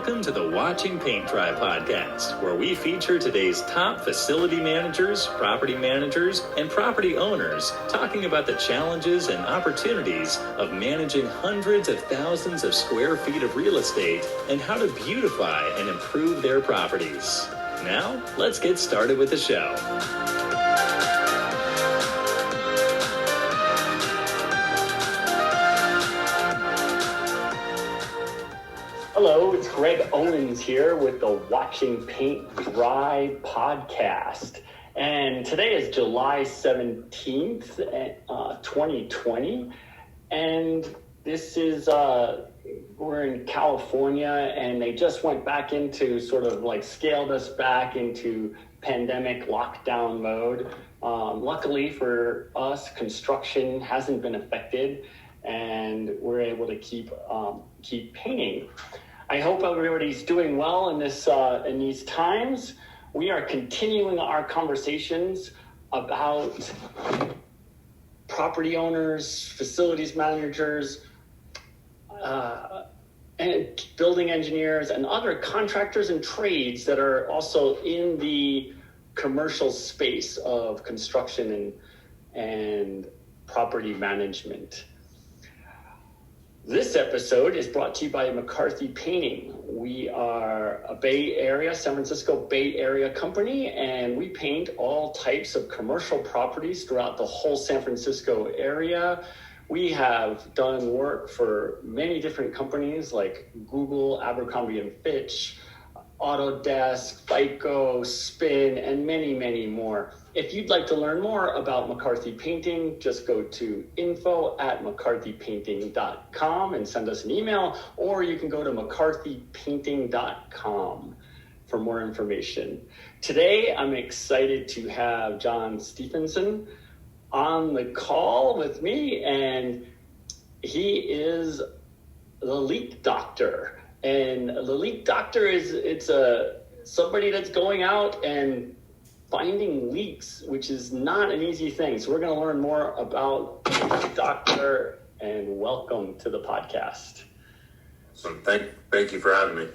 Welcome to the Watching Paint Dry podcast, where we feature today's top facility managers, property managers, and property owners talking about the challenges and opportunities of managing hundreds of thousands of square feet of real estate and how to beautify and improve their properties. Now, let's get started with the show. Hello, it's Greg Owens here with the Watching Paint Dry podcast. And today is July 17th, 2020. And this is, we're in California, and they just went back into sort of like scaled us back into pandemic lockdown mode. Luckily for us, construction hasn't been affected, and we're able to keep painting. I hope everybody's doing well in these times. We are continuing our conversations about property owners, facilities managers, and building engineers, and other contractors and trades that are also in the commercial space of construction and property management. This episode is brought to you by McCarthy Painting. We are a Bay Area, San Francisco Bay Area company, and we paint all types of commercial properties throughout the whole San Francisco area. We have done work for many different companies like Google, Abercrombie and Fitch, Autodesk, FICO, Spin, and many, many more. If you'd like to learn more about McCarthy Painting, just go to info@mccarthypainting.com and send us an email, or you can go to mccarthypainting.com for more information. Today, I'm excited to have John Stephenson on the call with me, and he is the leak doctor. And the leak doctor is somebody that's going out and finding leaks, which is not an easy thing. So we're going to learn more about the doctor, and welcome to the podcast. So thank you for having me.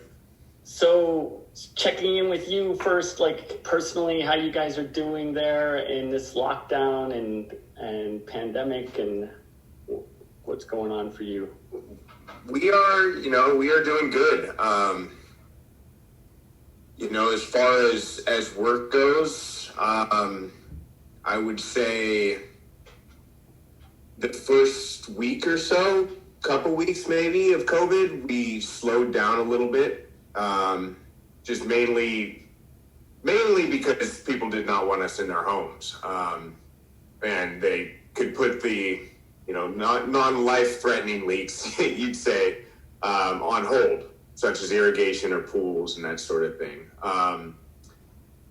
So checking in with you first, like personally, how you guys are doing there in this lockdown and pandemic, and what's going on for you? We are doing good. As far as work goes, I would say the first week or so, couple weeks maybe of COVID, we slowed down a little bit. Just mainly because people did not want us in their homes. And they could put the non-life-threatening leaks, you'd say, on hold, such as irrigation or pools and that sort of thing.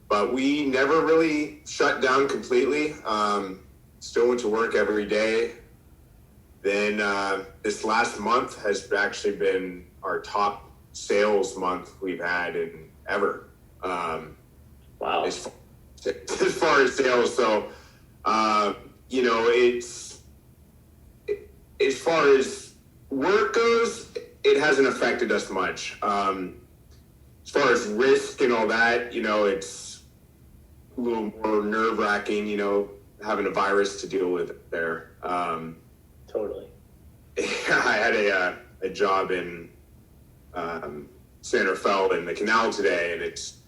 But we never really shut down completely. Still went to work every day. Then this last month has actually been our top sales month we've had in ever. Wow. As far as sales, so it's as far as work goes, it hasn't affected us much. As far as risk and all that, it's a little more nerve-wracking, having a virus to deal with there. Totally. I had a job in Santa Fe in the canal today, and it's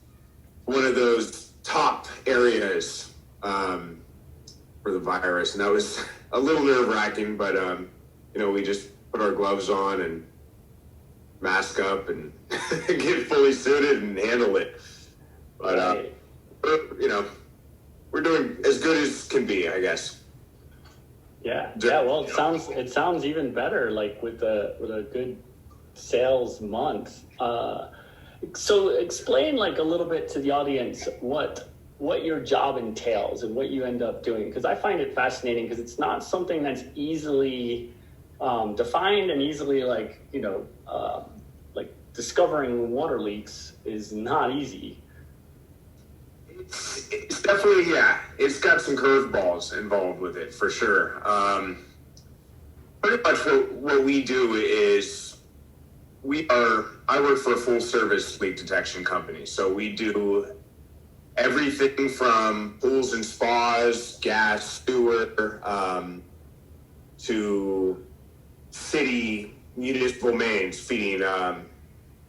one of those top areas for the virus, and that was a little nerve-wracking, but we just put our gloves on and mask up and get fully suited and handle it. But we're doing as good as can be, I guess. Yeah. Well, it sounds even better, like with a good sales month. So explain like a little bit to the audience what your job entails and what you end up doing, because I find it fascinating, because it's not something that's easily defined and easily like discovering water leaks is not easy. It's definitely, it's got some curveballs involved with it for sure. Pretty much what we do is we are I work for a full-service leak detection company, so we do everything from pools and spas, gas, sewer, to city municipal mains feeding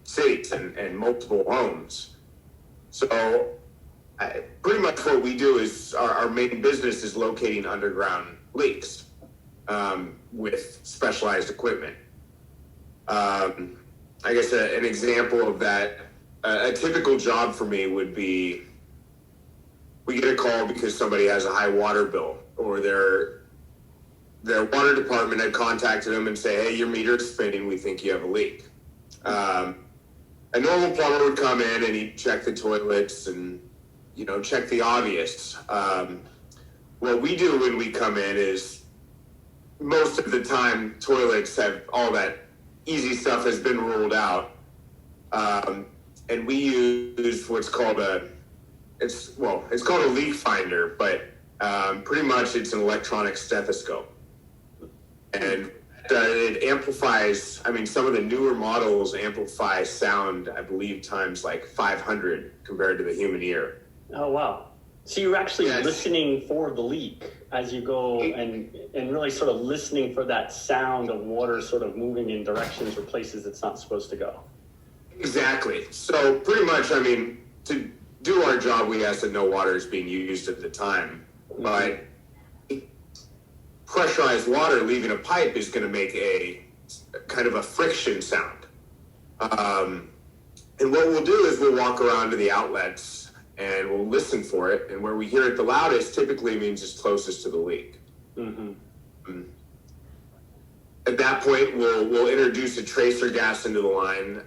cities and multiple homes. So pretty much what we do is our main business is locating underground leaks with specialized equipment. I guess an example of that, a typical job for me would be, we get a call because somebody has a high water bill, or their water department had contacted them and say, hey, your meter's spinning, we think you have a leak. A normal plumber would come in and he'd check the toilets and, check the obvious. What we do when we come in is, most of the time, toilets have all that easy stuff has been ruled out. And we use what's called it's called a leak finder, but pretty much it's an electronic stethoscope. And it amplifies, some of the newer models amplify sound, I believe, times like 500 compared to the human ear. Oh, wow. So you're actually listening for the leak as you go and really sort of listening for that sound of water sort of moving in directions or places it's not supposed to go. Exactly. So pretty much, to do our job, we ask that no water is being used at the time. But pressurized water leaving a pipe is going to make a kind of a friction sound. And what we'll do is we'll walk around to the outlets and we'll listen for it. And where we hear it the loudest typically means it's closest to the leak. Mm-hmm. At that point, we'll introduce a tracer gas into the line.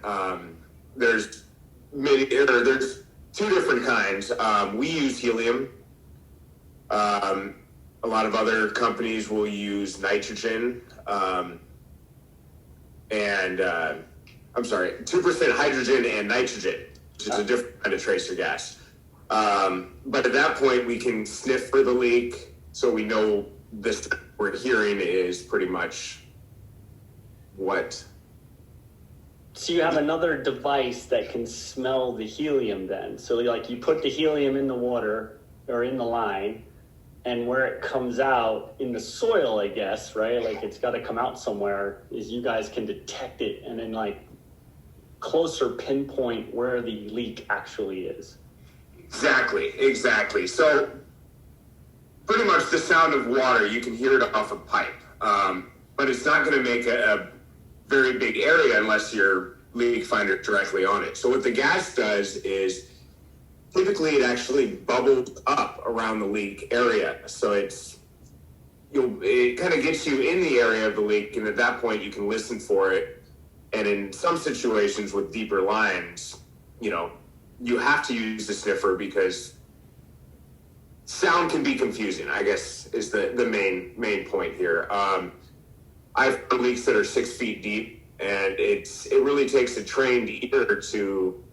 There's two different kinds. We use helium. A lot of other companies will use nitrogen, 2% hydrogen and nitrogen, which is a different kind of tracer gas. But at that point, we can sniff for the leak, so we know this we're hearing is pretty much what. So you have another device that can smell the helium then. So like you put the helium in the water or in the line, and where it comes out in the soil, I guess, right? Like it's got to come out somewhere, is you guys can detect it and then like closer pinpoint where the leak actually is. Exactly. So pretty much the sound of water, you can hear it off a pipe. But it's not going to make a very big area unless your leak finder directly on it. So what the gas does is typically it actually bubbles up around the leak area. So it kind of gets you in the area of the leak, and at that point you can listen for it. And in some situations with deeper lines, you have to use the sniffer because sound can be confusing, I guess, is the main point here. I've found leaks that are 6 feet deep, and it really takes a trained ear to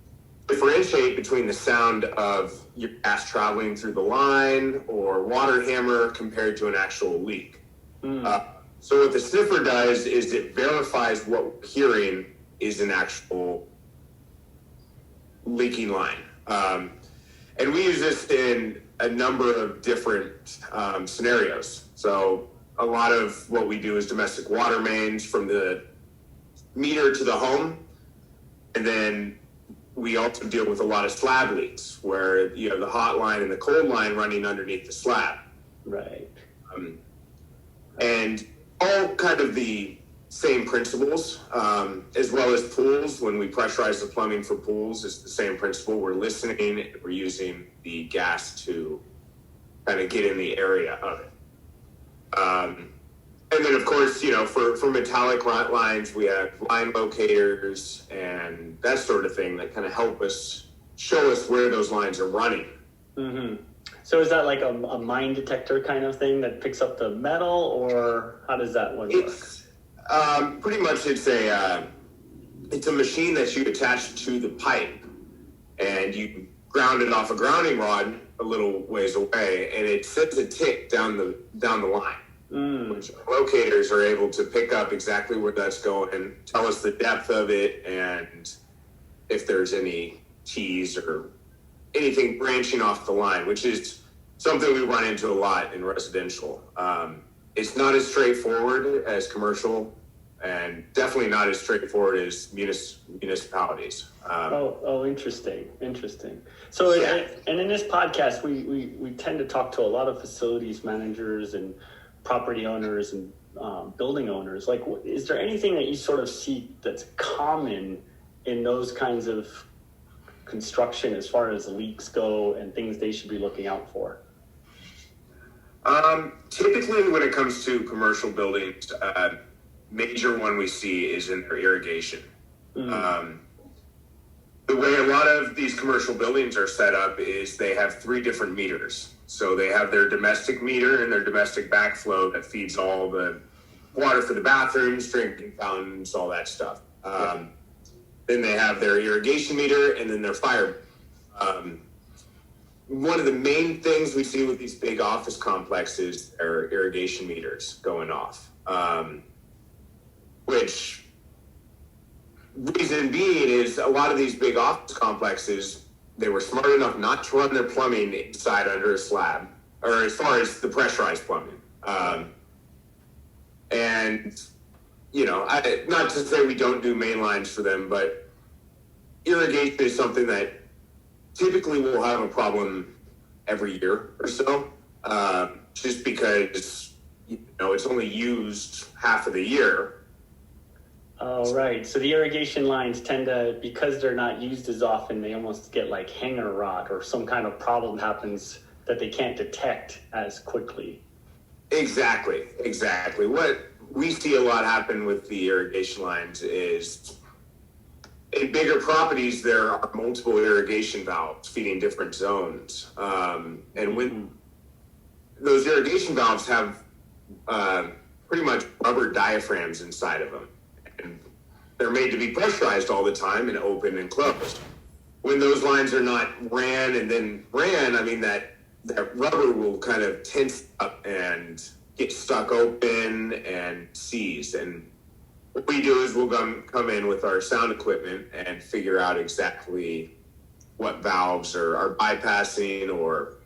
differentiate between the sound of your gas traveling through the line or water hammer compared to an actual leak. So what the sniffer does is it verifies what we're hearing is an actual leaking line. And we use this in a number of different scenarios. So a lot of what we do is domestic water mains from the meter to the home. And then we also deal with a lot of slab leaks where you have the hot line and the cold line running underneath the slab. Right. And all kind of the same principles, as well as pools. When we pressurize the plumbing for pools, it's the same principle. We're listening, we're using the gas to kind of get in the area of it. And then, of course, for metallic lines, we have line locators and that sort of thing that kind of help us show us where those lines are running. Mm-hmm. So is that like a mine detector kind of thing that picks up the metal, or how does that one work? Pretty much it's a machine that you attach to the pipe, and you ground it off a grounding rod a little ways away, and it sends a tick down the line. Which locators are able to pick up exactly where that's going and tell us the depth of it and if there's any tees or anything branching off the line, which is something we run into a lot in residential. It's not as straightforward as commercial, and definitely not as straightforward as municipalities. Interesting. So, yeah. and in this podcast, we tend to talk to a lot of facilities managers and property owners and building owners. Like, is there anything that you sort of see that's common in those kinds of construction as far as leaks go and things they should be looking out for? Typically, when it comes to commercial buildings, major one we see is in their irrigation. The way a lot of these commercial buildings are set up is they have 3 different meters. So they have their domestic meter and their domestic backflow that feeds all the water for the bathrooms, drinking fountains, all that stuff. Then they have their irrigation meter and then their fire. One of the main things we see with these big office complexes are irrigation meters going off, which reason being is a lot of these big office complexes, they were smart enough not to run their plumbing inside under a slab, or as far as the pressurized plumbing. And, you know, not to say we don't do main lines for them, but irrigation is something that typically we'll have a problem every year or so, just because, you know, it's only used half of the year. Oh, right. So the irrigation lines tend to, because they're not used as often, they almost get like hanger rot or some kind of problem happens that they can't detect as quickly. Exactly. What we see a lot happen with the irrigation lines is in bigger properties, there are multiple irrigation valves feeding different zones. And when those irrigation valves have pretty much rubber diaphragms inside of them, and they're made to be pressurized all the time and open and closed. When those lines are not ran, I mean, that rubber will kind of tense up and get stuck open and seize. And what we do is we'll come in with our sound equipment and figure out exactly what valves are bypassing, or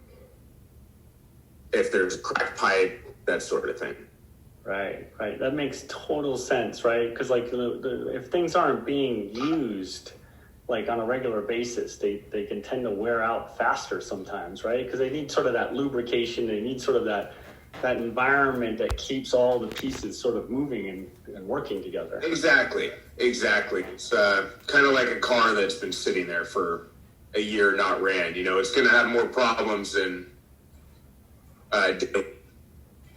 if there's a cracked pipe, that sort of thing. Right. That makes total sense, right? Because like if things aren't being used like on a regular basis, they can tend to wear out faster sometimes, right? Because they need sort of that lubrication. They need sort of that environment that keeps all the pieces sort of moving and working together. Exactly. It's kind of like a car that's been sitting there for a year not ran. You know, it's going to have more problems than right.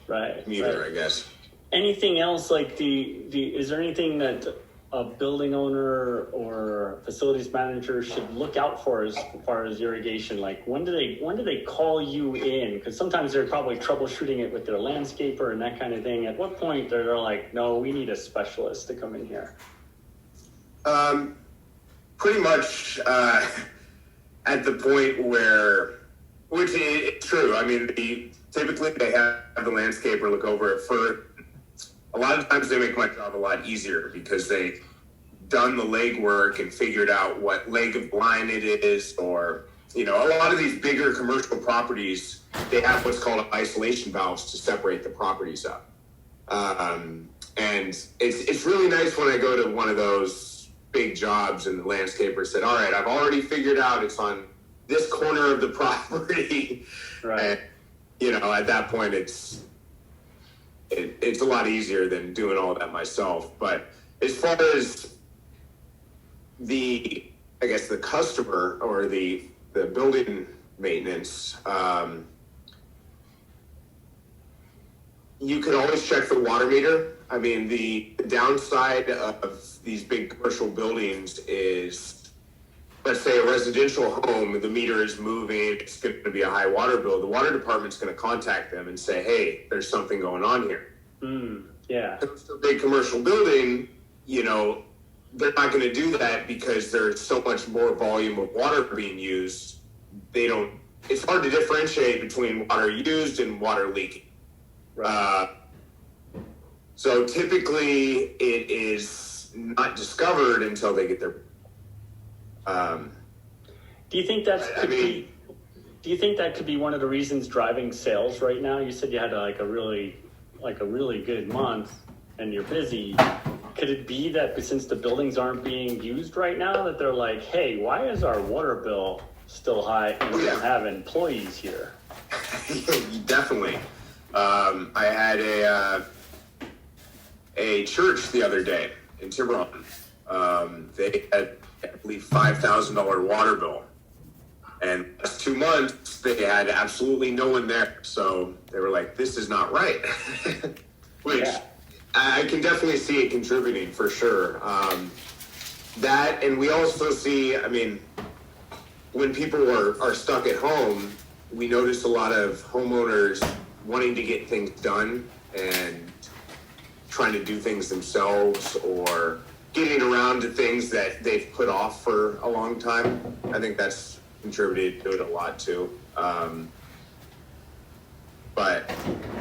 I guess. Anything else like is there anything that a building owner or facilities manager should look out for as far as irrigation? Like when do they call you in? Because sometimes they're probably troubleshooting it with their landscaper and that kind of thing. At what point they're like, no, we need a specialist to come in here? Pretty much at the point where, which is true. I mean, typically they have the landscaper look over it first. A lot of times they make my job a lot easier because they've done the legwork and figured out what leg of line it is, or, you know, a lot of these bigger commercial properties, they have what's called isolation valves to separate the properties up. And it's really nice when I go to one of those big jobs and the landscaper said, all right, I've already figured out it's on this corner of the property. Right. And, you know, at that point it's a lot easier than doing all that myself. But as far as the customer or the building maintenance, you can always check the water meter. I mean, the downside of these big commercial buildings is, let's say a residential home, the meter is moving, it's going to be a high water bill. The water department's going to contact them and say, hey, there's something going on here. Yeah. If it's a big commercial building, you know, they're not going to do that because there's so much more volume of water being used. It's hard to differentiate between water used and water leaking. Right. So typically it is not discovered until they get their Do you think do you think that could be one of the reasons driving sales right now? You said you had a really good month and you're busy. Could it be that since the buildings aren't being used right now that they're like, hey, why is our water bill still high and we don't have employees here? Definitely. I had a church the other day in Tiburon. They had, I believe, $5,000 water bill. And the last 2 months, they had absolutely no one there. So they were like, this is not right. Which I can definitely see it contributing for sure. That, and we also see, I mean, when people are stuck at home, we notice a lot of homeowners wanting to get things done and trying to do things themselves or getting around to things that they've put off for a long time. I think that's contributed to it a lot too. But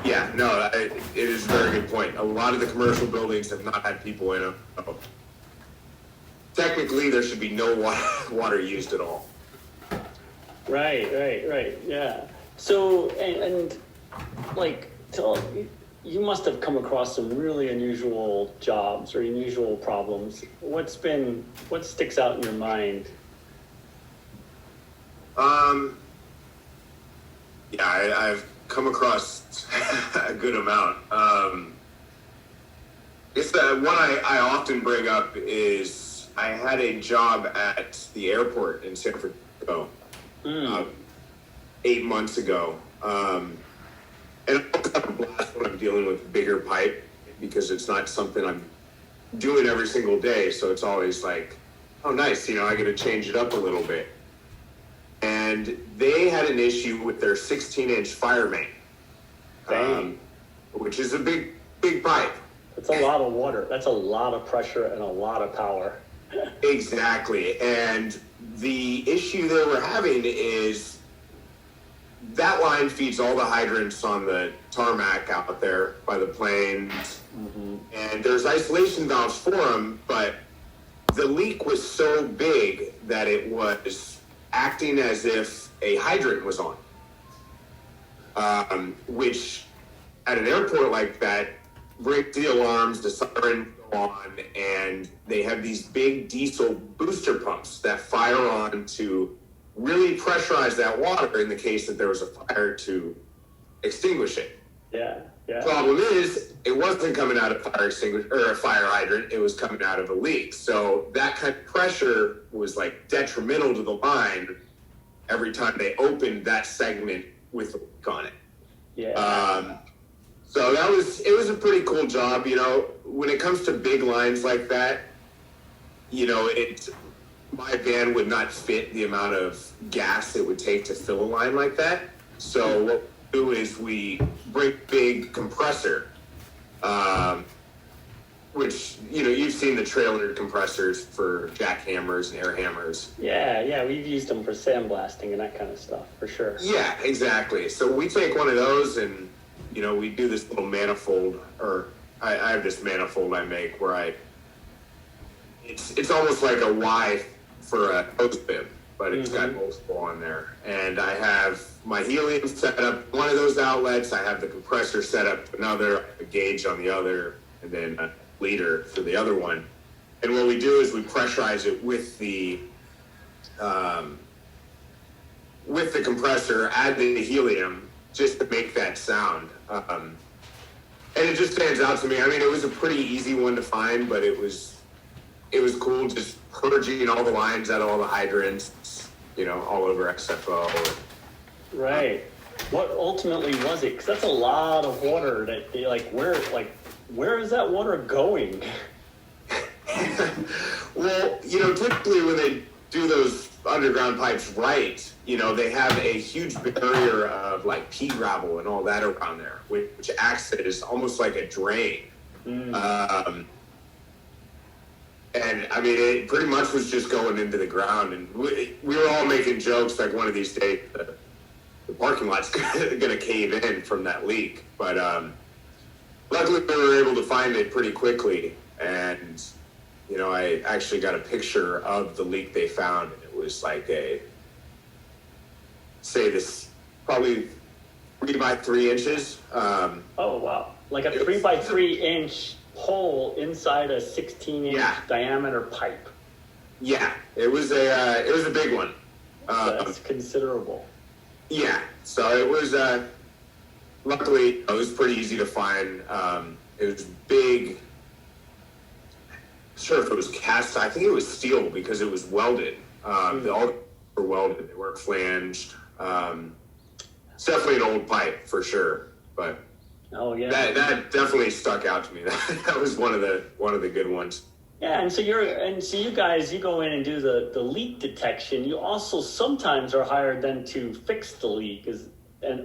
yeah, no, it is a very good point. A lot of the commercial buildings have not had people in them. Technically, there should be no water used at all. Right. Yeah. So, and like, you must have come across some really unusual jobs or unusual problems. What sticks out in your mind? Yeah, I've come across a good amount. I guess the one I often bring up is I had a job at the airport in San Francisco 8 months ago. And I always have a blast when I'm dealing with bigger pipe because it's not something I'm doing every single day. So it's always like, oh, nice, I get to change it up a little bit. And they had an issue with their 16-inch fire main, which is a big pipe. That's a lot of water. That's a lot of pressure and a lot of power. Exactly. And the issue they were having is that line feeds all the hydrants on the tarmac out there by the planes. Mm-hmm. And there's isolation valves for them, but the leak was so big that it was acting as if a hydrant was on, which at an airport like that breaks the alarms, the siren go on, and they have these big diesel booster pumps that fire on to really pressurize that water in the case that there was a fire to extinguish it. Yeah. Problem is, it wasn't coming out of fire extinguisher or a fire hydrant. It was coming out of a leak. So that kind of pressure was like detrimental to the line every time they opened that segment with a leak on it. Yeah. So it was a pretty cool job. When it comes to big lines like that, my van would not fit the amount of gas it would take to fill a line like that. So what we do is we bring big compressor, which, you've seen the trailer compressors for jackhammers and air hammers. Yeah, we've used them for sandblasting and that kind of stuff, for sure. Yeah, exactly. So we take one of those and, we do this little manifold, or I have this manifold I make where it's almost like a Y for a hose bib, but it's got multiple on there. And I have my helium set up one of those outlets. I have the compressor set up another, a gauge on the other, and then a leader for the other one. And what we do is we pressurize it with the compressor, add the helium just to make that sound. And it just stands out to me. I mean, it was a pretty easy one to find, but it was cool just purging all the lines out of all the hydrants, all over XFO. Right. What ultimately was it? Because that's a lot of water that where is that water going? Well, typically when they do those underground pipes right, they have a huge barrier of like pea gravel and all that around there, which acts as almost like a drain. And I mean, it pretty much was just going into the ground, and we were all making jokes like one of these days the parking lot's going to cave in from that leak. But luckily we were able to find it pretty quickly, and I actually got a picture of the leak they found, and it was like probably 3 by 3 inches. Oh, wow. Like a 3 by 3 inch hole inside a 16-inch diameter pipe. Yeah, it was a big one. That's considerable. Yeah, so it was, luckily, it was pretty easy to find. It was big. Not sure if it was cast. I think it was steel because it was welded. They all were welded. They weren't flanged. It's definitely an old pipe for sure, but that definitely stuck out to me. That was one of the good ones. Yeah, and so you guys, you go in and do the leak detection. You also sometimes are hired then to fix the leak,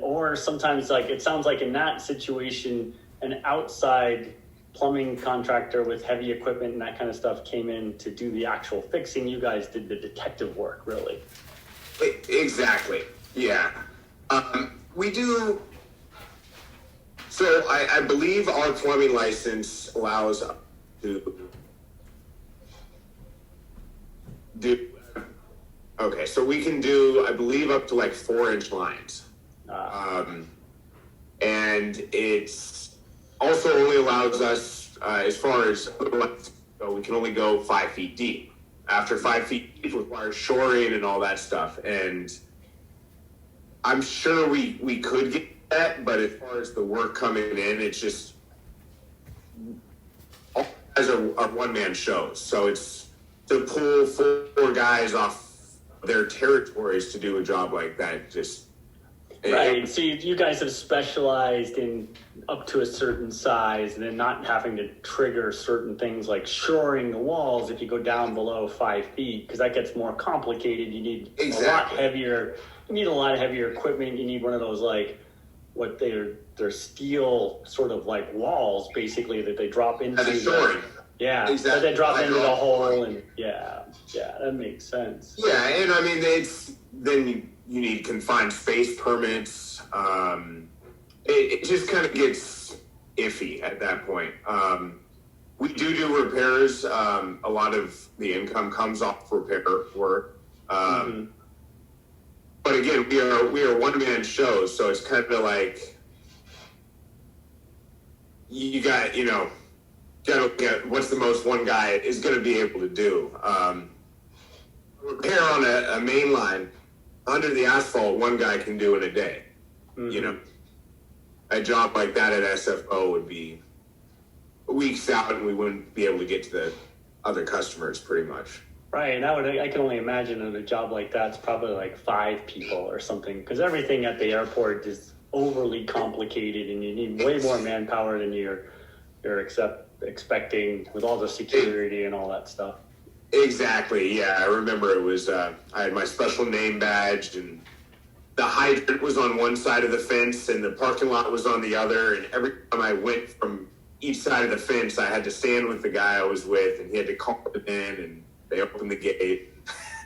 or sometimes, like it sounds like in that situation, an outside plumbing contractor with heavy equipment and that kind of stuff came in to do the actual fixing. You guys did the detective work, really. Exactly. Yeah. We do. So I believe our plumbing license allows us to do. Okay, so we can do, I believe, up to like 4-inch lines. And it's also only allows us, as far as we can only go 5 feet deep. After 5 feet deep requires shoring and all that stuff. And I'm sure we could get that, but as far as the work coming in, it's just as a one-man show. So it's to pull 4 guys off their territories to do a job like that. Just right. So you guys have specialized in up to a certain size, and then not having to trigger certain things like shoring the walls if you go down below 5 feet, because that gets more complicated. You need a lot heavier. You need a lot of heavier equipment. You need one of those, like, what they're steel sort of like walls, basically, that they drop into. The shoring. Yeah, exactly. But they drop into the hole, and that makes sense. Yeah, and I mean, then you need confined space permits. It just kind of gets iffy at that point. We do repairs. A lot of the income comes off repair work. But again, we are one-man shows, so it's kind of like you got to look at what's the most one guy is going to be able to do. Repair on a main line under the asphalt, one guy can do in a day. A job like that at SFO would be weeks out, and we wouldn't be able to get to the other customers pretty much. Right, and I can only imagine that a job like that's probably like 5 people or something, because everything at the airport is overly complicated, and you need way more manpower than you're expecting with all the security and all that stuff. Exactly. Yeah, I remember it was. I had my special name badge, and the hydrant was on one side of the fence, and the parking lot was on the other. And every time I went from each side of the fence, I had to stand with the guy I was with, and he had to call him in, and they opened the gate.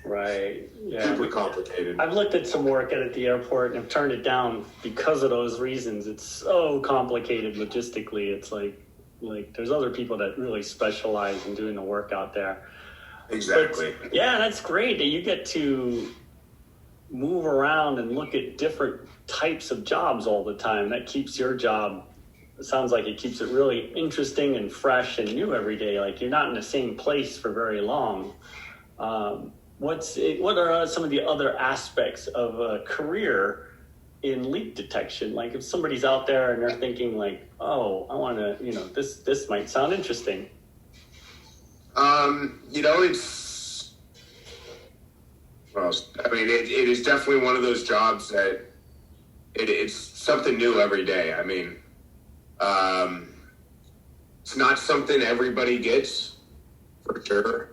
Right. Yeah. Super complicated. I've looked at some work at the airport and have turned it down because of those reasons. It's so complicated logistically. It's like there's other people that really specialize in doing the work out there. Exactly. But, yeah, that's great that you get to move around and look at different types of jobs all the time. That keeps your job, it sounds like it keeps it really interesting and fresh and new every day. Like, you're not in the same place for very long. What are some of the other aspects of a career in leak detection? Like, if somebody's out there and they're thinking like, oh, I want to, this might sound interesting. It is definitely one of those jobs that it's something new every day. I mean, it's not something everybody gets, for sure.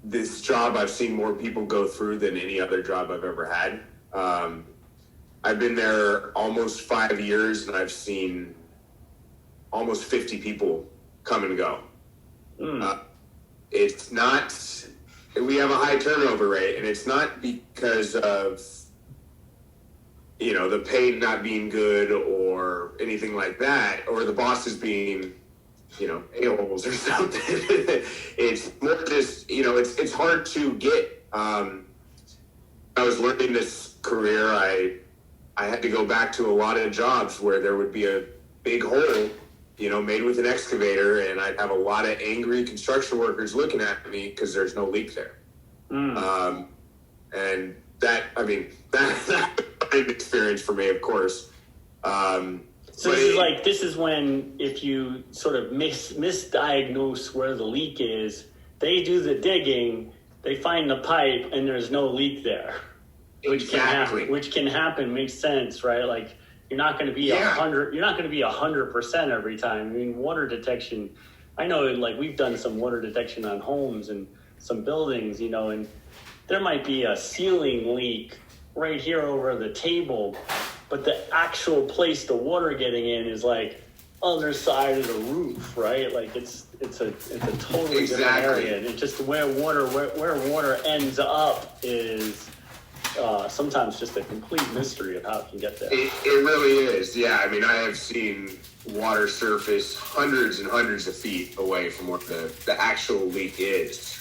This job I've seen more people go through than any other job I've ever had. I've been there almost 5 years, and I've seen almost 50 people come and go. It's not, we have a high turnover rate, and it's not because of, the pay not being good or anything like that, or the bosses being a-holes or something. It's more just, it's hard to get. I was learning this career. I had to go back to a lot of jobs where there would be a big hole, made with an excavator, and I'd have a lot of angry construction workers looking at me because there's no leak there. And that's an experience for me, of course. So this is when, if you sort of misdiagnose where the leak is, they do the digging, they find the pipe, and there's no leak there. Which can happen. Makes sense, right? Like, you're not going to be 100. You're not going to be 100% every time. I mean, water detection. I know, like, we've done some water detection on homes and some buildings, and there might be a ceiling leak right here over the table, but the actual place the water getting in is like other side of the roof, right? Like it's a totally different area, and it's just where water ends up is sometimes just a complete mystery of how it can get there. It really is, yeah. I mean, I have seen water surface hundreds and hundreds of feet away from what the actual leak is.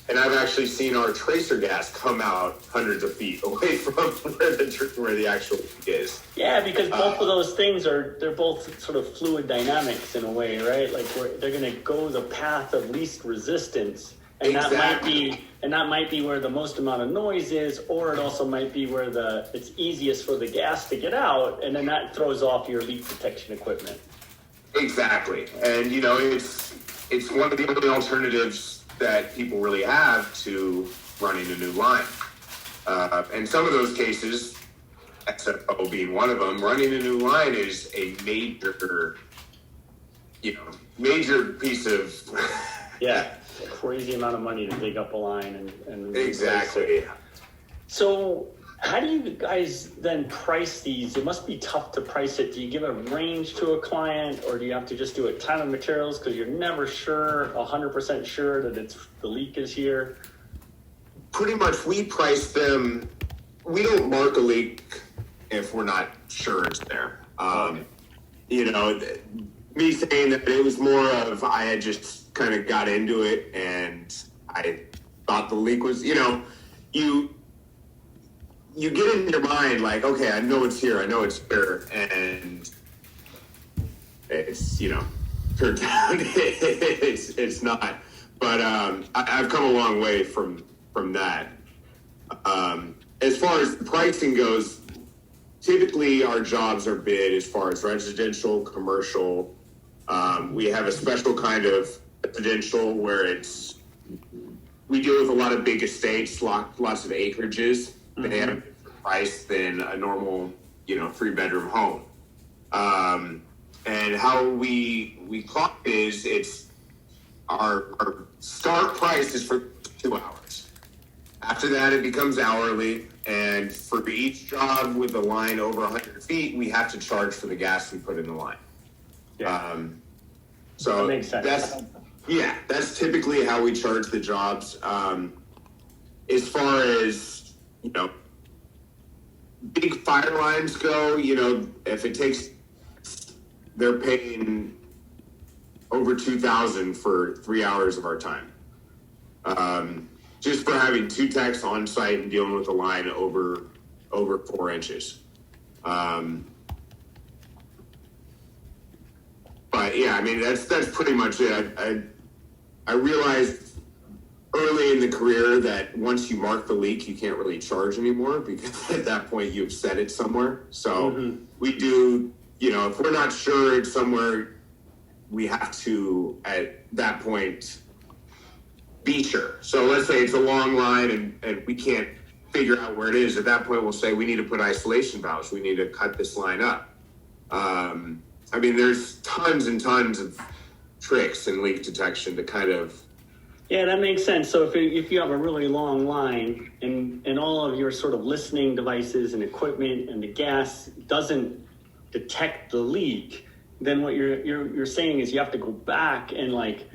And I've actually seen our tracer gas come out hundreds of feet away from where the actual leak is. Yeah, because both of those things they're both sort of fluid dynamics in a way, right? Like they're going to go the path of least resistance, and exactly. that might be where the most amount of noise is, or it also might be where it's easiest for the gas to get out, and then that throws off your leak detection equipment. Exactly, and it's one of the only alternatives that people really have to running a new line. And some of those cases, XFO being one of them, running a new line is a major piece of... Yeah, a crazy amount of money to dig up a line and exactly. So how do you guys then price these? It must be tough to price it. Do you give a range to a client, or do you have to just do a ton of materials because you're never 100% sure that the leak is here? Pretty much we price them. We don't mark a leak if we're not sure it's there. Me saying that it was more of I had just kind of got into it and I thought the leak was, you get in your mind like, okay, I know it's here, and it's, turned out it's not. But I've come a long way from that. As far as the pricing goes, typically our jobs are bid as far as residential, commercial. We have a special kind of residential where we deal with a lot of big estates, lots of acreages. They have a different price than a normal, 3-bedroom home. And how we clock it is it's our start price is for 2 hours. After that, it becomes hourly. And for each job with a line over 100 feet, we have to charge for the gas we put in the line. Yeah. So that makes sense. That's typically how we charge the jobs. As far as big fire lines go, if it takes, they're paying over $2,000 for 3 hours of our time. Just for having 2 techs on site and dealing with a line over 4 inches. But yeah, I mean, that's pretty much it. I realized early in the career that once you mark the leak, you can't really charge anymore because at that point you've set it somewhere. So we do, if we're not sure it's somewhere, we have to, at that point, be sure. So let's say it's a long line and we can't figure out where it is. At that point, we'll say we need to put isolation valves. We need to cut this line up. I mean, there's tons and tons of tricks in leak detection to kind of... Yeah, that makes sense. So if you have a really long line and all of your sort of listening devices and equipment and the gas doesn't detect the leak, then what you're saying is you have to go back and like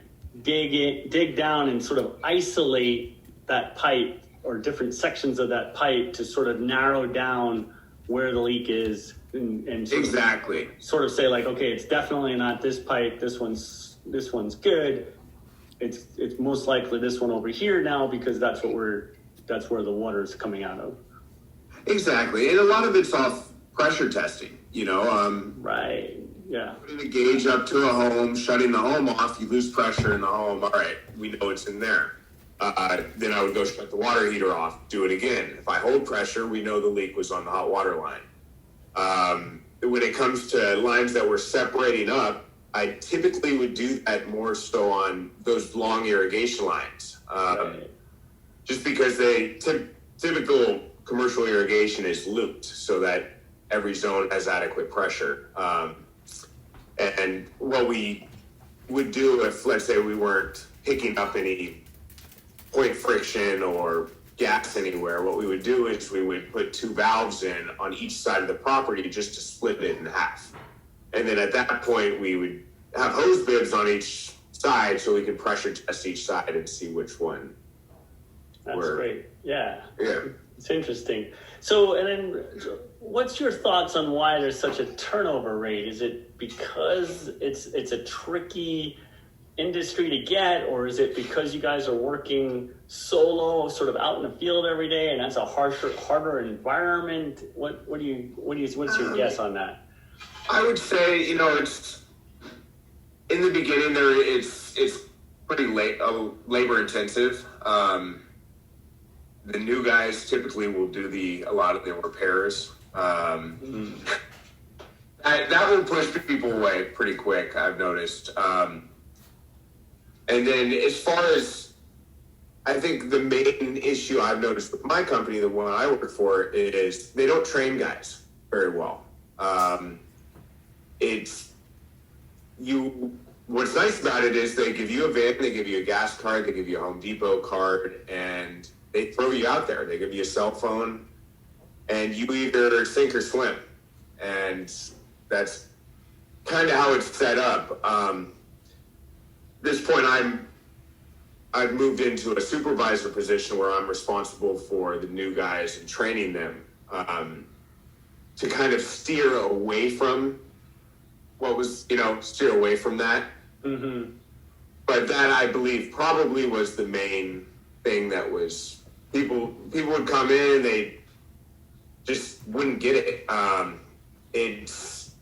dig down and sort of isolate that pipe or different sections of that pipe to sort of narrow down where the leak is and Exactly. Sort of say like, okay, it's definitely not this pipe. This one's good. It's most likely this one over here now because that's where the water's coming out of. Exactly, and a lot of it's off pressure testing. Right. Yeah. Putting a gauge up to a home, shutting the home off, you lose pressure in the home. All right, we know it's in there. Then I would go shut the water heater off, do it again. If I hold pressure, we know the leak was on the hot water line. When it comes to lines that we're separating up, I typically would do that more so on those long irrigation lines. Right. Just because typical commercial irrigation is looped so that every zone has adequate pressure. And what we would do if, let's say, we weren't picking up any point friction or gas anywhere, what we would do is we would put 2 valves in on each side of the property just to split it in half. And then at that point, we would have hose bibs on each side so we could pressure test each side and see which one. That's great. Yeah. Yeah. It's interesting. So, and then what's your thoughts on why there's such a turnover rate? Is it because it's a tricky industry to get, or is it because you guys are working solo, sort of out in the field every day, and that's a harder environment? What's your guess on that? I would say, it's in the beginning it's pretty labor intensive. The new guys typically will do a lot of the repairs. That will push people away pretty quick, I've noticed. And then as far as, I think the main issue I've noticed with my company, the one I work for, is they don't train guys very well. What's nice about it is they give you a van, they give you a gas card, they give you a Home Depot card, and they throw you out there. They give you a cell phone, and you either sink or swim. And that's kind of how it's set up. This point, I've moved into a supervisor position where I'm responsible for the new guys and training them to kind of steer away from steer away from that. Mm-hmm. But that, I believe, probably was the main thing that was, people would come in and they just wouldn't get it. It's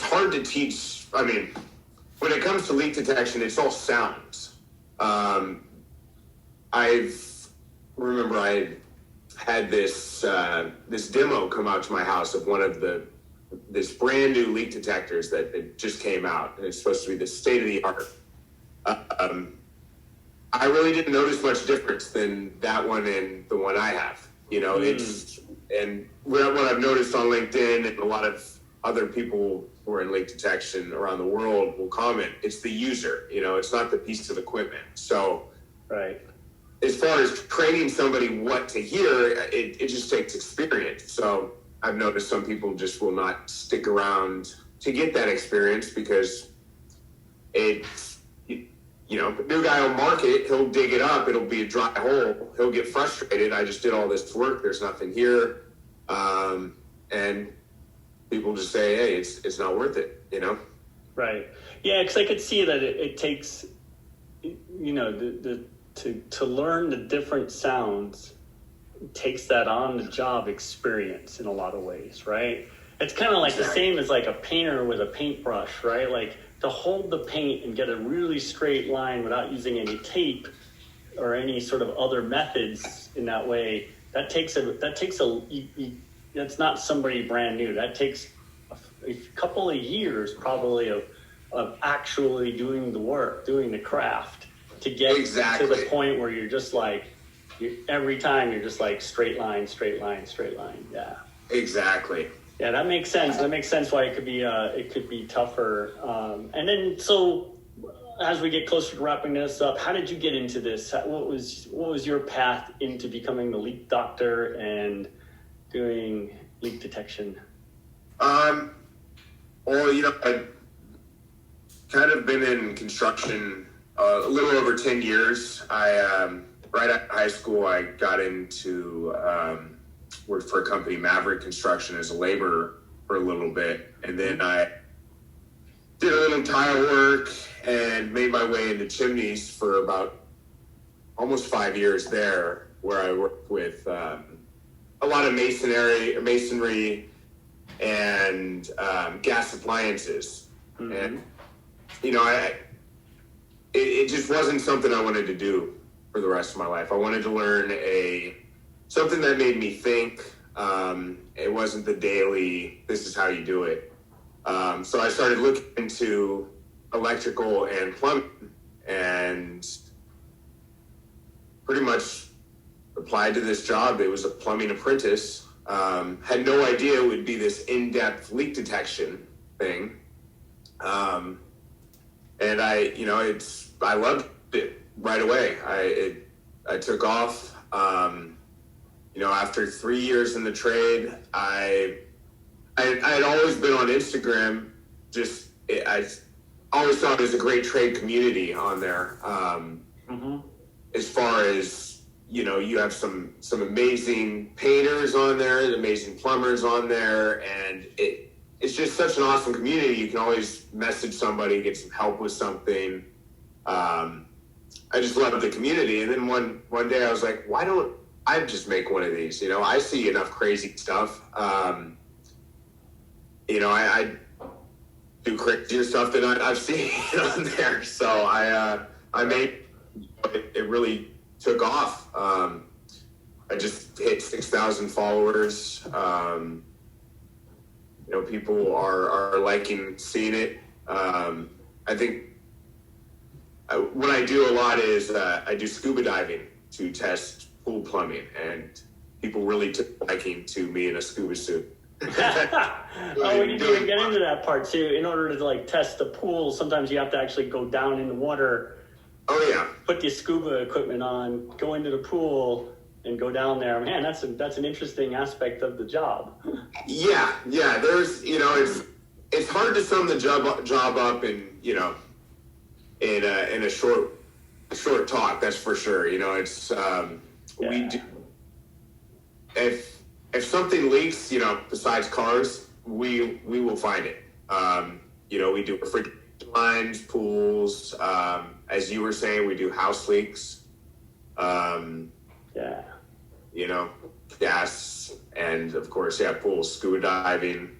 hard to teach. I mean, when it comes to leak detection, it's all sounds. I had this demo come out to my house of this brand new leak detectors that it just came out, and it's supposed to be the state of the art. I really didn't notice much difference than that one and the one I have. And what I've noticed on LinkedIn and a lot of other people who are in leak detection around the world will comment, it's the user, it's not the piece of equipment. So, right. As far as training somebody what to hear, it just takes experience. So I've noticed some people just will not stick around to get that experience because the new guy will mark it, he'll dig it up, it'll be a dry hole, he'll get frustrated, I just did all this work, there's nothing here. And people just say, hey, it's not worth it, Right. Yeah, because I could see that it takes, to learn the different sounds, it takes that on-the-job experience in a lot of ways, right? It's kind of like the same as like a painter with a paintbrush, right? Like to hold the paint and get a really straight line without using any tape or any sort of other methods in that way, that's not somebody brand new. That takes a couple of years probably of actually doing the work, doing the craft to get to the point where you're just like, every time you're just like straight line. Yeah. Exactly. Yeah, that makes sense. That makes sense why it could be tougher. And then, so as we get closer to wrapping this up, how did you get into this? What was your path into becoming the leak doctor and doing leak detection? Well, I've kind of been in construction a little over 10 years. Right after high school, I got into worked for a company, Maverick Construction, as a laborer for a little bit. And then I did a little tile work and made my way into chimneys for about almost 5 years there, where I worked with a lot of masonry and gas appliances. Mm-hmm. And, it just wasn't something I wanted to do for the rest of my life. I wanted to learn something that made me think. It wasn't the daily, this is how you do it. So I started looking into electrical and plumbing, and pretty much applied to this job. It was a plumbing apprentice. Had no idea it would be this in-depth leak detection thing. And I loved it right away. I took off. After 3 years in the trade, I had always been on Instagram. I always thought it was a great trade community on there. As far as, you have some amazing painters on there, amazing plumbers on there, and it's just such an awesome community. You can always message somebody, get some help with something. I just loved the community. And then one day I was like, why don't I just make one of these? I see enough crazy stuff. I do crazier stuff than I've seen on there. So I made it really took off. I just hit 6,000 followers. People are liking seeing it. I think what I do a lot is I do scuba diving to test pool plumbing, and people really took a liking to me in a scuba suit. We need to get into that part too. In order to test the pool, sometimes you have to actually go down in the water. Oh yeah. Put the scuba equipment on, go into the pool, and go down there. Man, that's an interesting aspect of the job. Yeah. There's it's hard to sum the job up in in a short talk. That's for sure. It's we do. If something leaks, besides cars, we will find it. We do refrigeration lines, pools. As you were saying, we do house leaks. Gas, and of course, pools, scuba diving.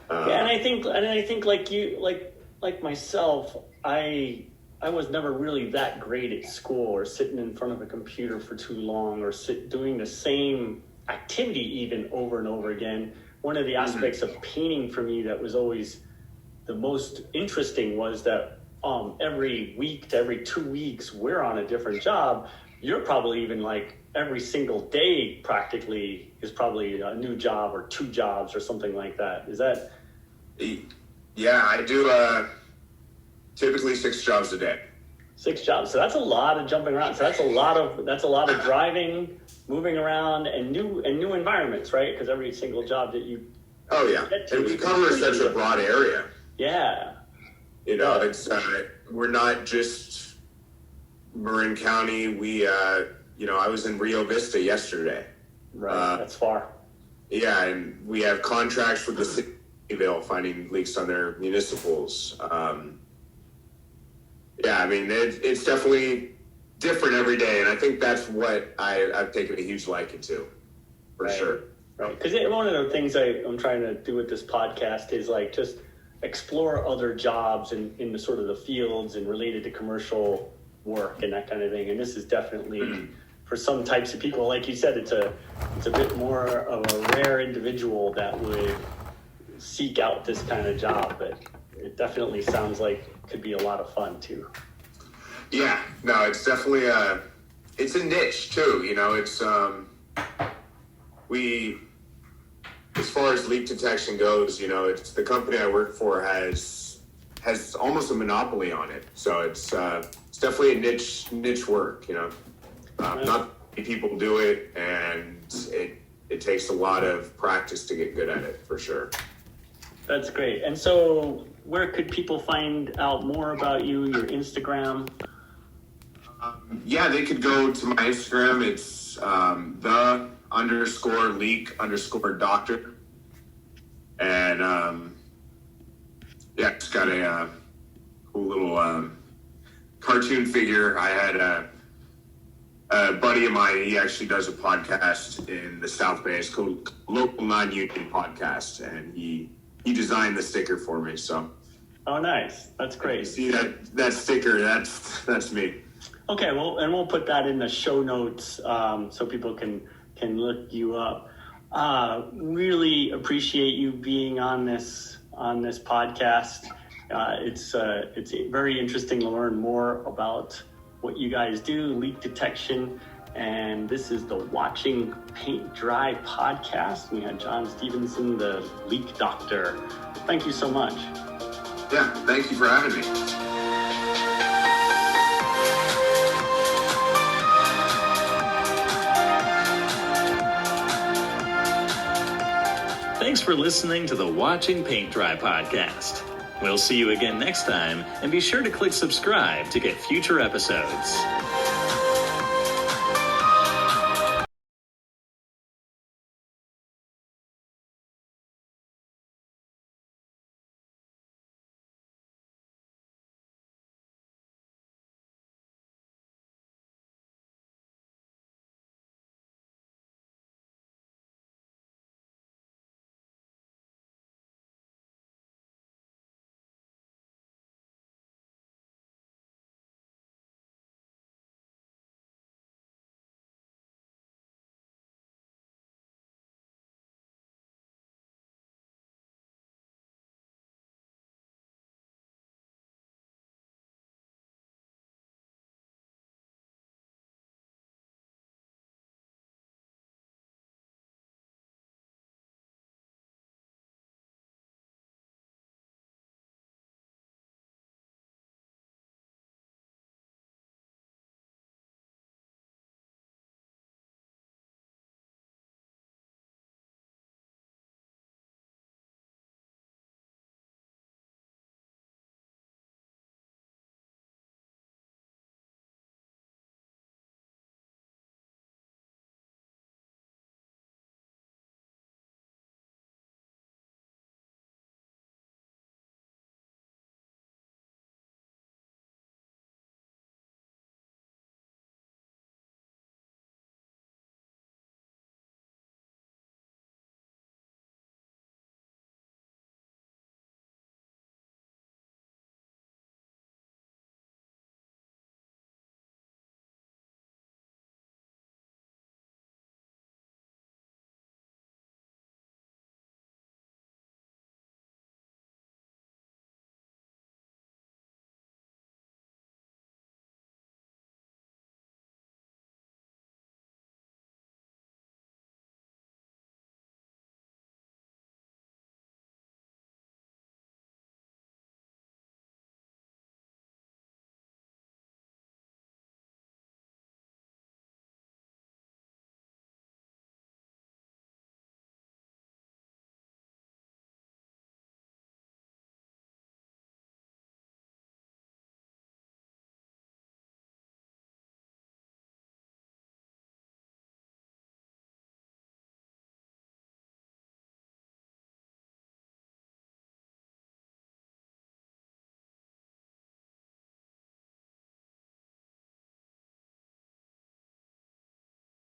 And I think like you, like myself, I was never really that great at school or sitting in front of a computer for too long or doing the same activity even over and over again. One of the aspects of painting for me that was always the most interesting was that every week to every 2 weeks we're on a different job. You're probably even every single day practically is probably a new job or 2 jobs or something like that. Is that? Yeah, I do typically 6 jobs a day. 6 jobs. So that's a lot of jumping around. So that's a lot of driving, moving around, and new environments, right? Because every single job that you get to, and we cover such a broad area. Yeah. It's we're not just Marin County. We I was in Rio Vista yesterday. Right, that's far. Yeah, and we have contracts with the city of Vale finding leaks on their municipals. It's definitely different every day, and I think that's what I've taken a huge liking to, for sure. Right, because one of the things I'm trying to do with this podcast is just explore other jobs in the sort of the fields and related to commercial work and that kind of thing. And this is definitely for some types of people, like you said, it's a bit more of a rare individual that would seek out this kind of job, but it definitely sounds like it could be a lot of fun too. Yeah, no, it's definitely it's a niche too. It's as far as leak detection goes, it's the company I work for has almost a monopoly on it. So it's definitely a niche work. Not many people do it, and it takes a lot of practice to get good at it, for sure. That's great. And so, where could people find out more about you? Your Instagram? They could go to my Instagram. It's _leak_doctor. And it's got a cool little cartoon figure. I had a buddy of mine. He actually does a podcast in the South Bay. It's called Local Non-Union Podcast, and he designed the sticker for me. So, oh, nice. That's great. You see that sticker? That's me. Okay, well, and we'll put that in the show notes so people can look you up. Really appreciate you being on this podcast. It's very interesting to learn more about what you guys do, leak detection. And this is the Watching Paint Dry podcast. We had John Stevenson, the leak doctor. Thank you so much. Yeah, thank you for having me. Thanks for listening to the Watching Paint Dry podcast. We'll see you again next time, and be sure to click subscribe to get future episodes.